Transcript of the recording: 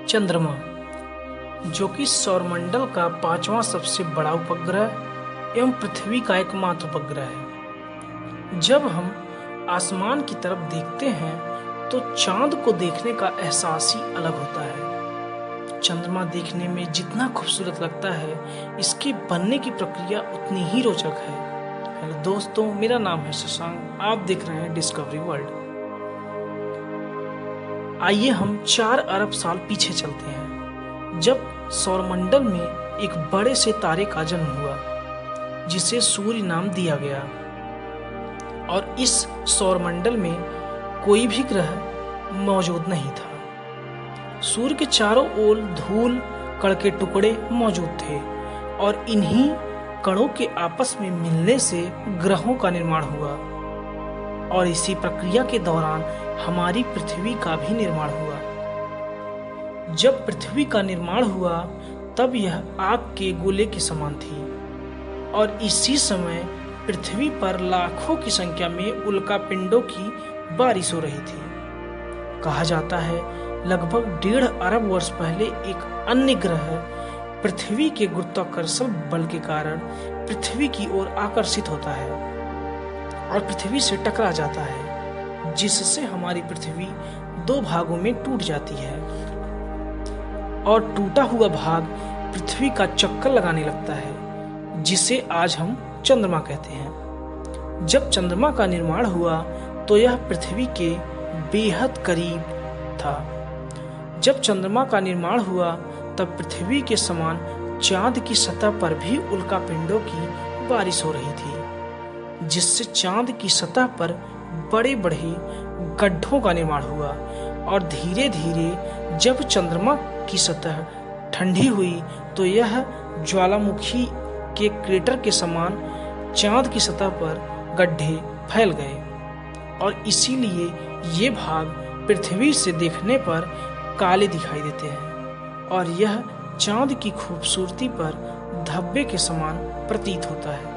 चंद्रमा, जो कि सौरमंडल का 5वां सबसे बड़ा उपग्रह एवं पृथ्वी का एकमात्र उपग्रह है। जब हम आसमान की तरफ देखते हैं तो चांद को देखने का एहसास ही अलग होता है। चंद्रमा देखने में जितना खूबसूरत लगता है, इसके बनने की प्रक्रिया उतनी ही रोचक है। हेलो दोस्तों, मेरा नाम है शशांक, आप देख रहे हैं डिस्कवरी वर्ल्ड। आइए हम 4 अरब साल पीछे चलते हैं, जब सौरमंडल में एक बड़े से तारे का जन्म हुआ जिसे सूर्य नाम दिया गया। और इस सौरमंडल में कोई भी ग्रह मौजूद नहीं था। सूर्य के चारों ओर धूल कण के टुकड़े मौजूद थे और इन्हीं कणों के आपस में मिलने से ग्रहों का निर्माण हुआ। और इसी प्रक्रिया के दौरान हमारी पृथ्वी का भी निर्माण हुआ। जब पृथ्वी का निर्माण हुआ तब यह आग के गोले के समान थी और इसी समय पृथ्वी पर लाखों की संख्या में उल्कापिंडों की बारिश हो रही थी। कहा जाता है लगभग 1.5 अरब वर्ष पहले एक अन्य ग्रह पृथ्वी के गुरुत्वाकर्षण बल के कारण पृथ्वी की ओर आकर्षित होता है और पृथ्वी से टकरा जाता है, जिससे हमारी पृथ्वी 2 भागों में टूट जाती है और टूटा हुआ भाग पृथ्वी का चक्कर लगाने लगता है, जिसे आज हम चंद्रमा कहते हैं। जब चंद्रमा का निर्माण हुआ तो यह पृथ्वी के बेहद करीब था। जब चंद्रमा का निर्माण हुआ तब पृथ्वी के समान चांद की सतह पर भी उल्कापिंडों की बारिश हो रही थी, जिससे चांद की सतह पर बड़े बड़े गड्ढों का निर्माण हुआ। और धीरे धीरे जब चंद्रमा की सतह ठंडी हुई तो यह ज्वालामुखी के क्रेटर के समान चांद की सतह पर गड्ढे फैल गए और इसीलिए ये भाग पृथ्वी से देखने पर काले दिखाई देते हैं और यह चांद की खूबसूरती पर धब्बे के समान प्रतीत होता है।